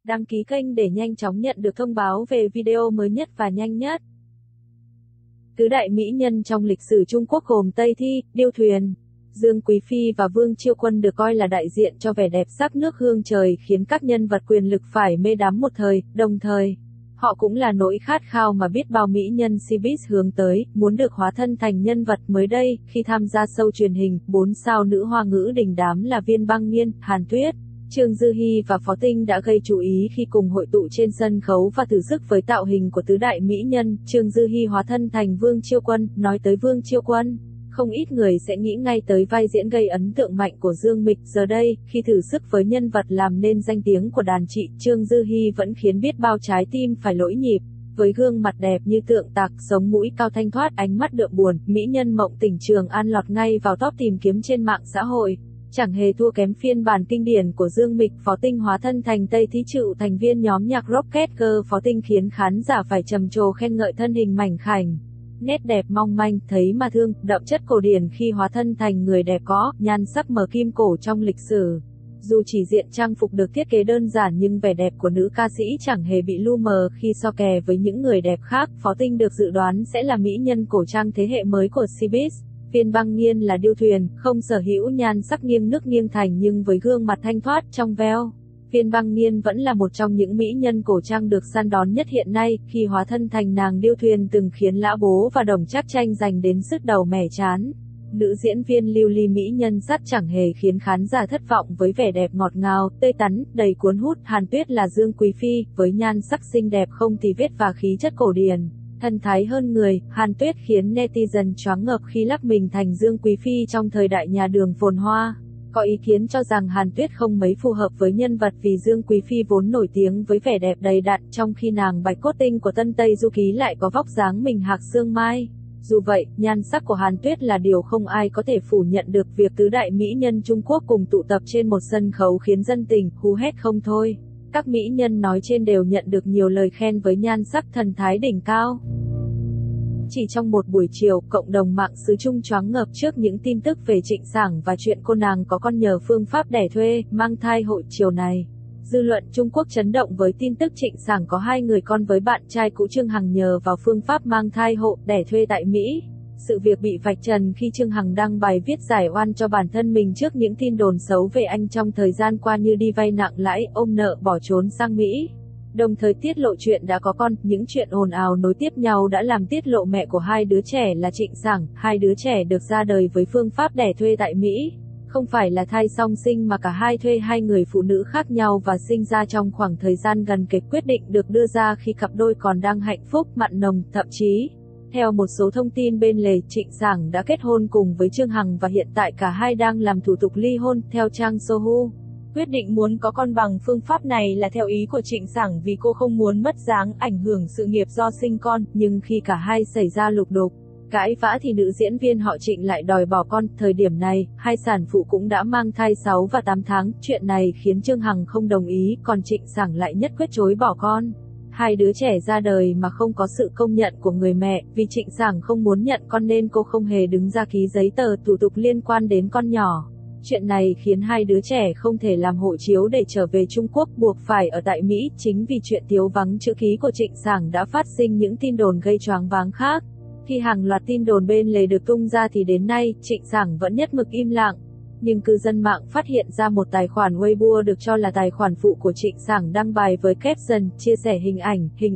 Đăng ký kênh để nhanh chóng nhận được thông báo về video mới nhất và nhanh nhất. Tứ đại mỹ nhân trong lịch sử Trung Quốc gồm Tây Thi, Điêu Thuyền, Dương Quý Phi và Vương Chiêu Quân được coi là đại diện cho vẻ đẹp sắc nước hương trời, khiến các nhân vật quyền lực phải mê đắm một thời, đồng thời họ cũng là nỗi khát khao mà biết bao mỹ nhân showbiz hướng tới, muốn được hóa thân thành nhân vật. Mới đây, khi tham gia show truyền hình 4 sao nữ hoa ngữ đình đám là Viên Băng Nghiên, Hàn Tuyết, Trương Dư Hi và Phó Tinh đã gây chú ý khi cùng hội tụ trên sân khấu và thử sức với tạo hình của tứ đại mỹ nhân. Trương Dư Hi hóa thân thành Vương Chiêu Quân. Nói tới Vương Chiêu Quân, không ít người sẽ nghĩ ngay tới vai diễn gây ấn tượng mạnh của Dương Mịch. Giờ đây, khi thử sức với nhân vật làm nên danh tiếng của đàn chị, Trương Dư Hi vẫn khiến biết bao trái tim phải lỗi nhịp. Với gương mặt đẹp như tượng tạc, sống mũi cao thanh thoát, ánh mắt đượm buồn, mỹ nhân mộng tỉnh Trường An lọt ngay vào top tìm kiếm trên mạng xã hội. Chẳng hề thua kém phiên bản kinh điển của Dương Mịch. Phó Tinh hóa thân thành Tây Thi Trự, thành viên nhóm nhạc Rocket Girl. Phó Tinh khiến khán giả phải trầm trồ khen ngợi thân hình mảnh khảnh, nét đẹp mong manh, thấy mà thương, đậm chất cổ điển khi hóa thân thành người đẹp có nhan sắc mờ kim cổ trong lịch sử. Dù chỉ diện trang phục được thiết kế đơn giản nhưng vẻ đẹp của nữ ca sĩ chẳng hề bị lu mờ khi so kè với những người đẹp khác. Phó Tinh được dự đoán sẽ là mỹ nhân cổ trang thế hệ mới của showbiz. Viên Băng Nghiên là Điêu Thuyền, không sở hữu nhan sắc nghiêng nước nghiêng thành nhưng với gương mặt thanh thoát trong veo, Viên Băng Nghiên vẫn là một trong những mỹ nhân cổ trang được săn đón nhất hiện nay. Khi hóa thân thành nàng Điêu Thuyền từng khiến Lã Bố và Đồng Trác tranh giành đến sứt đầu mẻ trán. Nữ diễn viên lưu ly mỹ nhân sắt chẳng hề khiến khán giả thất vọng với vẻ đẹp ngọt ngào, tươi tắn, đầy cuốn hút. Hàn Tuyết là Dương Quý Phi, với nhan sắc xinh đẹp không tì vết và khí chất cổ điển, thân thái hơn người, Hàn Tuyết khiến netizen choáng ngợp khi lắc mình thành Dương Quý Phi trong thời đại nhà Đường phồn hoa. Có ý kiến cho rằng Hàn Tuyết không mấy phù hợp với nhân vật vì Dương Quý Phi vốn nổi tiếng với vẻ đẹp đầy đặn, trong khi nàng Bạch Cốt Tinh của Tân Tây Du Ký lại có vóc dáng mình hạc xương mai. Dù vậy, nhan sắc của Hàn Tuyết là điều không ai có thể phủ nhận được. Việc tứ đại mỹ nhân Trung Quốc cùng tụ tập trên một sân khấu khiến dân tình hú hét không thôi. Các mỹ nhân nói trên đều nhận được nhiều lời khen với nhan sắc thần thái đỉnh cao. Chỉ trong một buổi chiều, cộng đồng mạng xứ Trung choáng ngợp trước những tin tức về Trịnh Sảng và chuyện cô nàng có con nhờ phương pháp đẻ thuê, mang thai hộ. Chiều này, dư luận Trung Quốc chấn động với tin tức Trịnh Sảng có 2 người con với bạn trai cũ Trương Hằng nhờ vào phương pháp mang thai hộ, đẻ thuê tại Mỹ. Sự việc bị vạch trần khi Trương Hằng đăng bài viết giải oan cho bản thân mình trước những tin đồn xấu về anh trong thời gian qua như đi vay nặng lãi, ôm nợ bỏ trốn sang Mỹ. Đồng thời tiết lộ chuyện đã có con. Những chuyện ồn ào nối tiếp nhau đã làm tiết lộ mẹ của 2 đứa trẻ là Trịnh Sảng. 2 đứa trẻ được ra đời với phương pháp đẻ thuê tại Mỹ. Không phải là thai song sinh mà cả hai thuê 2 người phụ nữ khác nhau và sinh ra trong khoảng thời gian gần kịch. Quyết định được đưa ra khi cặp đôi còn đang hạnh phúc, mặn nồng, thậm chí, theo một số thông tin bên lề, Trịnh Sảng đã kết hôn cùng với Trương Hằng và hiện tại cả hai đang làm thủ tục ly hôn. Theo trang Sohu, quyết định muốn có con bằng phương pháp này là theo ý của Trịnh Sảng vì cô không muốn mất dáng, ảnh hưởng sự nghiệp do sinh con. Nhưng khi cả hai xảy ra lục đục, cãi vã thì nữ diễn viên họ Trịnh lại đòi bỏ con. Thời điểm này, 2 sản phụ cũng đã mang thai 6 và 8 tháng. Chuyện này khiến Trương Hằng không đồng ý, còn Trịnh Sảng lại nhất quyết chối bỏ con. 2 đứa trẻ ra đời mà không có sự công nhận của người mẹ. Vì Trịnh Sảng không muốn nhận con nên cô không hề đứng ra ký giấy tờ thủ tục liên quan đến con nhỏ. Chuyện này khiến 2 đứa trẻ không thể làm hộ chiếu để trở về Trung Quốc, buộc phải ở tại Mỹ. Chính vì chuyện thiếu vắng chữ ký của Trịnh Sảng đã phát sinh những tin đồn gây choáng váng khác. Khi hàng loạt tin đồn bên lề được tung ra thì đến nay, Trịnh Sảng vẫn nhất mực im lặng. Nhưng cư dân mạng phát hiện ra một tài khoản Weibo được cho là tài khoản phụ của Trịnh Sảng đăng bài với caption, chia sẻ hình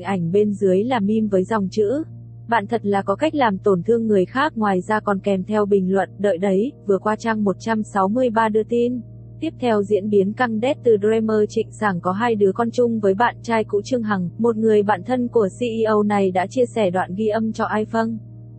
ảnh bên dưới là meme với dòng chữ: bạn thật là có cách làm tổn thương người khác. Ngoài ra còn kèm theo bình luận: đợi đấy. Vừa qua trang 163 đưa tin, tiếp theo diễn biến căng đét từ Dreamer. Trịnh Sảng có 2 đứa con chung với bạn trai cũ Trương Hằng. Một người bạn thân của CEO này đã chia sẻ đoạn ghi âm cho iPhone,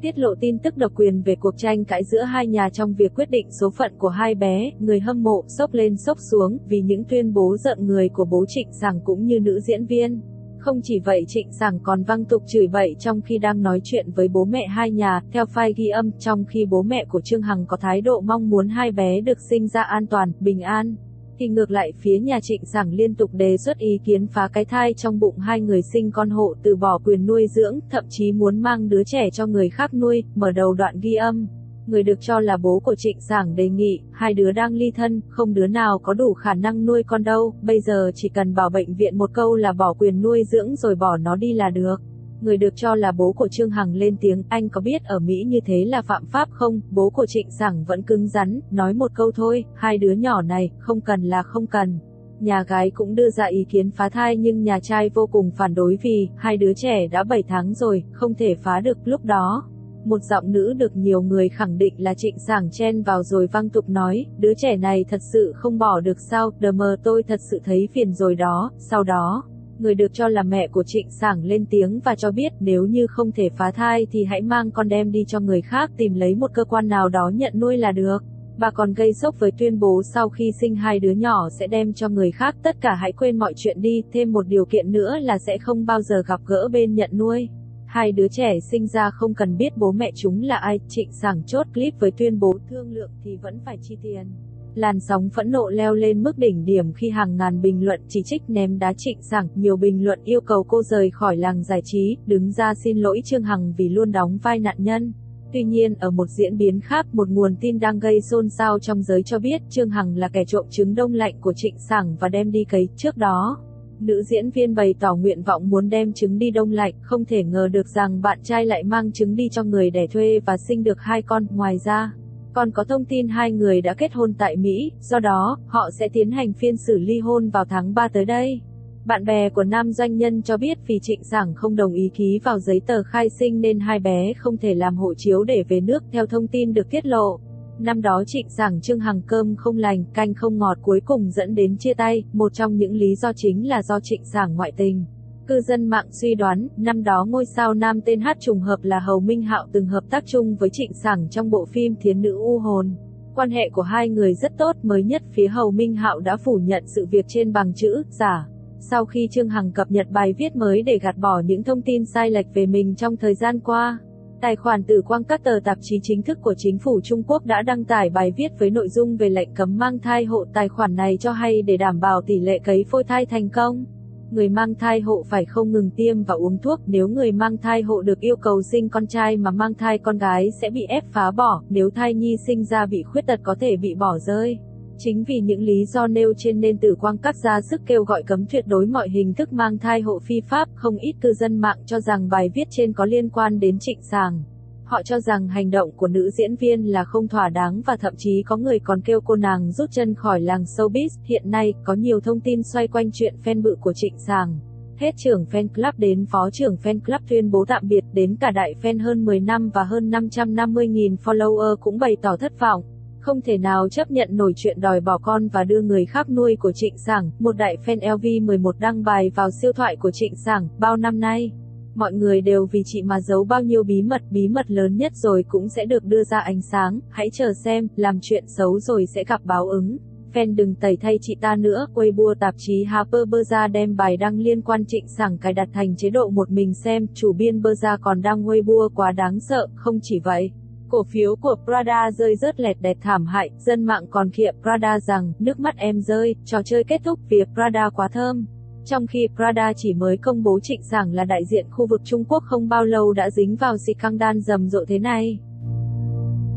tiết lộ tin tức độc quyền về cuộc tranh cãi giữa hai nhà trong việc quyết định số phận của 2 bé. Người hâm mộ sốc lên sốc xuống vì những tuyên bố rợn người của bố Trịnh Sảng cũng như nữ diễn viên. Không chỉ vậy, Trịnh Sảng còn văng tục chửi bậy trong khi đang nói chuyện với bố mẹ hai nhà. Theo file ghi âm, trong khi bố mẹ của Trương Hằng có thái độ mong muốn 2 bé được sinh ra an toàn, bình an, thì ngược lại phía nhà Trịnh Sảng liên tục đề xuất ý kiến phá cái thai trong bụng 2 người, sinh con hộ, từ bỏ quyền nuôi dưỡng, thậm chí muốn mang đứa trẻ cho người khác nuôi. Mở đầu đoạn ghi âm, Người được cho là bố của Trịnh Sảng đề nghị, hai đứa đang ly thân, không đứa nào có đủ khả năng nuôi con đâu, bây giờ chỉ cần bảo bệnh viện một câu là bỏ quyền nuôi dưỡng rồi bỏ nó đi là được. Người được cho là bố của Trương Hằng lên tiếng, anh có biết ở Mỹ như thế là phạm pháp không? Bố của Trịnh Sảng vẫn cứng rắn, nói một câu thôi, hai đứa nhỏ này, không cần là không cần. Nhà gái cũng đưa ra ý kiến phá thai nhưng nhà trai vô cùng phản đối vì, hai đứa trẻ đã 7 tháng rồi, không thể phá được. Lúc đó, một giọng nữ được nhiều người khẳng định là Trịnh Sảng chen vào rồi văng tục nói, đứa trẻ này thật sự không bỏ được sao, đờ mờ tôi thật sự thấy phiền rồi đó. Sau đó, người được cho là mẹ của Trịnh Sảng lên tiếng và cho biết nếu như không thể phá thai thì hãy mang con đem đi cho người khác tìm lấy một cơ quan nào đó nhận nuôi là được. Bà còn gây sốc với tuyên bố sau khi sinh hai đứa nhỏ sẽ đem cho người khác, tất cả hãy quên mọi chuyện đi, thêm một điều kiện nữa là sẽ không bao giờ gặp gỡ bên nhận nuôi. Hai đứa trẻ sinh ra không cần biết bố mẹ chúng là ai, Trịnh Sảng chốt clip với tuyên bố thương lượng thì vẫn phải chi tiền. Làn sóng phẫn nộ leo lên mức đỉnh điểm khi hàng ngàn bình luận chỉ trích ném đá Trịnh Sảng, nhiều bình luận yêu cầu cô rời khỏi làng giải trí, đứng ra xin lỗi Trương Hằng vì luôn đóng vai nạn nhân. Tuy nhiên, ở một diễn biến khác, một nguồn tin đang gây xôn xao trong giới cho biết Trương Hằng là kẻ trộm trứng đông lạnh của Trịnh Sảng và đem đi cấy. Trước đó, nữ diễn viên bày tỏ nguyện vọng muốn đem trứng đi đông lạnh, không thể ngờ được rằng bạn trai lại mang trứng đi cho người đẻ thuê và sinh được hai con. Ngoài ra, còn có thông tin hai người đã kết hôn tại Mỹ, do đó, họ sẽ tiến hành phiên xử ly hôn vào tháng 3 tới đây. Bạn bè của nam doanh nhân cho biết vì Trịnh Sảng không đồng ý ký vào giấy tờ khai sinh nên hai bé không thể làm hộ chiếu để về nước. Theo thông tin được tiết lộ, năm đó Trịnh Sảng Trương Hằng cơm không lành, canh không ngọt cuối cùng dẫn đến chia tay, một trong những lý do chính là do Trịnh Sảng ngoại tình. Cư dân mạng suy đoán, năm đó ngôi sao nam tên Hát trùng hợp là Hầu Minh Hạo từng hợp tác chung với Trịnh Sảng trong bộ phim Thiến nữ u hồn. Quan hệ của hai người rất tốt, mới nhất phía Hầu Minh Hạo đã phủ nhận sự việc trên bằng chữ giả. Sau khi Trương Hằng cập nhật bài viết mới để gạt bỏ những thông tin sai lệch về mình trong thời gian qua, tài khoản Tử Quang các tờ tạp chí chính thức của chính phủ Trung Quốc đã đăng tải bài viết với nội dung về lệnh cấm mang thai hộ. Tài khoản này cho hay để đảm bảo tỷ lệ cấy phôi thai thành công, người mang thai hộ phải không ngừng tiêm và uống thuốc. Nếu người mang thai hộ được yêu cầu sinh con trai mà mang thai con gái sẽ bị ép phá bỏ, nếu thai nhi sinh ra bị khuyết tật có thể bị bỏ rơi. Chính vì những lý do nêu trên nên Tử Quang Các ra sức kêu gọi cấm tuyệt đối mọi hình thức mang thai hộ phi pháp. Không ít cư dân mạng cho rằng bài viết trên có liên quan đến Trịnh Sảng. Họ cho rằng hành động của nữ diễn viên là không thỏa đáng và thậm chí có người còn kêu cô nàng rút chân khỏi làng showbiz. Hiện nay, có nhiều thông tin xoay quanh chuyện fan bự của Trịnh Sảng. Hết trưởng fan club đến phó trưởng fan club tuyên bố tạm biệt, đến cả đại fan hơn 10 năm và hơn 550.000 follower cũng bày tỏ thất vọng. Không thể nào chấp nhận nổi chuyện đòi bỏ con và đưa người khác nuôi của Trịnh Sảng. Một đại fan LV11 đăng bài vào siêu thoại của Trịnh Sảng, bao năm nay, mọi người đều vì chị mà giấu bao nhiêu bí mật lớn nhất rồi cũng sẽ được đưa ra ánh sáng, hãy chờ xem, làm chuyện xấu rồi sẽ gặp báo ứng. Fan đừng tẩy thay chị ta nữa. Weibo tạp chí Harper Bazaar đem bài đăng liên quan Trịnh Sảng cài đặt thành chế độ một mình xem, chủ biên Bazaar còn đăng Weibo quá đáng sợ. Không chỉ vậy, cổ phiếu của Prada rơi rớt lẹt đẹt thảm hại, dân mạng còn khịa Prada rằng, nước mắt em rơi, trò chơi kết thúc vì Prada quá thơm. Trong khi Prada chỉ mới công bố Trịnh Sảng là đại diện khu vực Trung Quốc không bao lâu đã dính vào scandal rầm rộ thế này.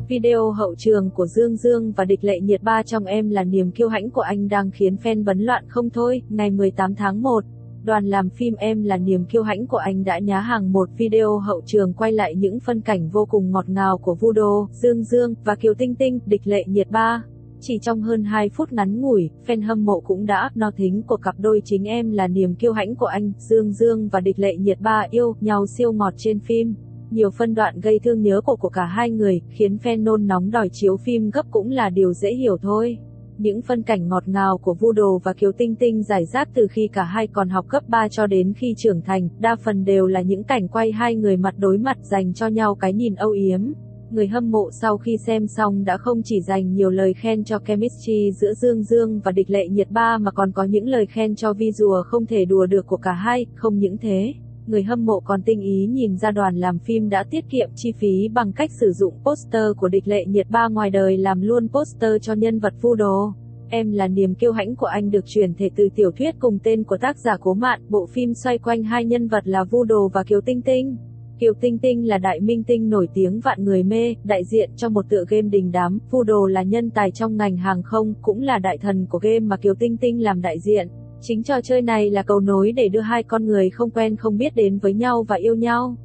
Video hậu trường của Dương Dương và Địch Lệ Nhiệt Ba trong Em là niềm kiêu hãnh của anh đang khiến fan bấn loạn không thôi. Ngày 18 tháng 1, đoàn làm phim Em là niềm kiêu hãnh của anh đã nhá hàng một video hậu trường quay lại những phân cảnh vô cùng ngọt ngào của Vu Đô, Dương Dương và Kiều Tinh Tinh, Địch Lệ Nhiệt Ba. Chỉ trong hơn 2 phút ngắn ngủi, fan hâm mộ cũng đã no thính của cặp đôi chính Em là niềm kiêu hãnh của anh, Dương Dương và Địch Lệ Nhiệt Ba yêu nhau siêu ngọt trên phim. Nhiều phân đoạn gây thương nhớ của cả hai người, khiến fan nôn nóng đòi chiếu phim gấp cũng là điều dễ hiểu thôi. Những phân cảnh ngọt ngào của Vu Đồ và Kiều Tinh Tinh rải rác từ khi cả hai còn học cấp 3 cho đến khi trưởng thành, đa phần đều là những cảnh quay hai người mặt đối mặt dành cho nhau cái nhìn âu yếm. Người hâm mộ sau khi xem xong đã không chỉ dành nhiều lời khen cho chemistry giữa Dương Dương và Địch Lệ Nhiệt Ba mà còn có những lời khen cho visual không thể đùa được của cả hai. Không những thế, người hâm mộ còn tinh ý nhìn ra đoàn làm phim đã tiết kiệm chi phí bằng cách sử dụng poster của Địch Lệ Nhiệt Ba ngoài đời làm luôn poster cho nhân vật Vu Đồ. Em là niềm kiêu hãnh của anh được chuyển thể từ tiểu thuyết cùng tên của tác giả Cố Mạn. Bộ phim xoay quanh hai nhân vật là Vu Đồ và Kiều Tinh Tinh. Kiều Tinh Tinh là đại minh tinh nổi tiếng vạn người mê, đại diện cho một tựa game đình đám, Voodoo là nhân tài trong ngành hàng không, cũng là đại thần của game mà Kiều Tinh Tinh làm đại diện. Chính trò chơi này là cầu nối để đưa hai con người không quen không biết đến với nhau và yêu nhau.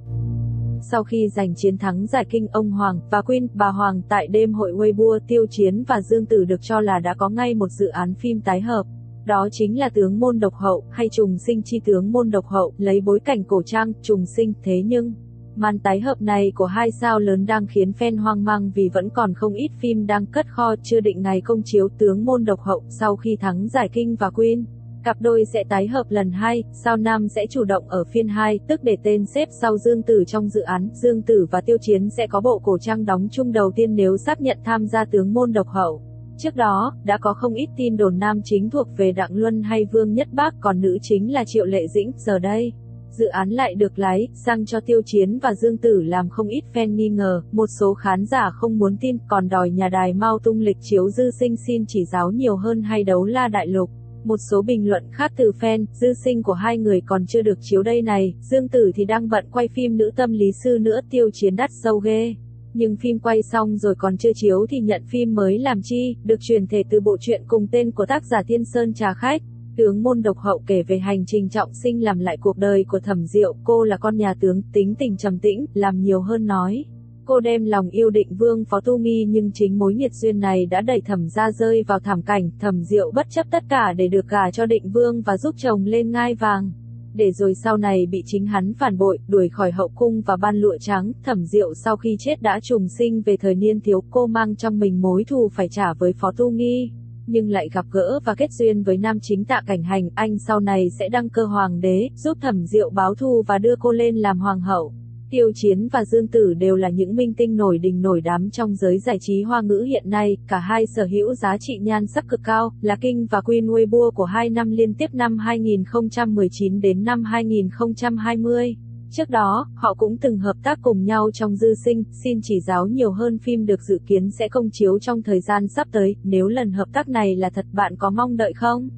Sau khi giành chiến thắng giải kinh ông Hoàng và Queen, bà Hoàng tại đêm hội Weibo, Tiêu Chiến và Dương Tử được cho là đã có ngay một dự án phim tái hợp. Đó chính là Tướng môn độc hậu, hay Trùng sinh chi tướng môn độc hậu, lấy bối cảnh cổ trang, trùng sinh, thế nhưng màn tái hợp này của hai sao lớn đang khiến fan hoang mang vì vẫn còn không ít phim đang cất kho chưa định ngày công chiếu. Tướng môn độc hậu sau khi thắng giải kinh và Queen, cặp đôi sẽ tái hợp lần 2, sao Nam sẽ chủ động ở phiên 2, tức để tên xếp sau Dương Tử trong dự án. Dương Tử và Tiêu Chiến sẽ có bộ cổ trang đóng chung đầu tiên nếu xác nhận tham gia tướng môn độc hậu. Trước đó, đã có không ít tin đồn nam chính thuộc về Đặng Luân hay Vương Nhất Bác, còn nữ chính là Triệu Lệ Dĩnh. Giờ đây, dự án lại được lái sang cho Tiêu Chiến và Dương Tử làm không ít fan nghi ngờ. Một số khán giả không muốn tin, còn đòi nhà đài mau tung lịch chiếu Dư Sinh xin chỉ giáo nhiều hơn hay Đấu La Đại Lục. Một số bình luận khác từ fan, Dư Sinh của hai người còn chưa được chiếu đây này, Dương Tử thì đang bận quay phim nữ tâm lý sư nữa. Tiêu Chiến đắt sâu ghê. Nhưng phim quay xong rồi còn chưa chiếu thì nhận phim mới làm chi, được truyền thể từ bộ truyện cùng tên của tác giả Thiên Sơn Trà Khách. Tướng môn độc hậu kể về hành trình trọng sinh làm lại cuộc đời của Thẩm Diệu. Cô là con nhà tướng, tính tình trầm tĩnh, làm nhiều hơn nói. Cô đem lòng yêu Định Vương Phó Tu Nghi, nhưng chính mối nghiệt duyên này đã đẩy Thẩm gia rơi vào thảm cảnh. Thẩm Diệu bất chấp tất cả để được gả cho Định Vương và giúp chồng lên ngai vàng. Để rồi sau này bị chính hắn phản bội, đuổi khỏi hậu cung và ban lụa trắng. Thẩm Diệu sau khi chết đã trùng sinh về thời niên thiếu, cô mang trong mình mối thù phải trả với Phó Tu Nghi. Nhưng lại gặp gỡ và kết duyên với nam chính Tạ Cảnh Hành, anh sau này sẽ đăng cơ hoàng đế, giúp Thẩm Diệu báo thù và đưa cô lên làm hoàng hậu. Tiêu Chiến và Dương Tử đều là những minh tinh nổi đình nổi đám trong giới giải trí Hoa ngữ hiện nay, cả hai sở hữu giá trị nhan sắc cực cao, là King và Queen Weibo của 2 năm liên tiếp năm 2019 đến năm 2020. Trước đó, họ cũng từng hợp tác cùng nhau trong Dư Sinh, xin chỉ giáo nhiều hơn, phim được dự kiến sẽ công chiếu trong thời gian sắp tới. Nếu lần hợp tác này là thật, bạn có mong đợi không?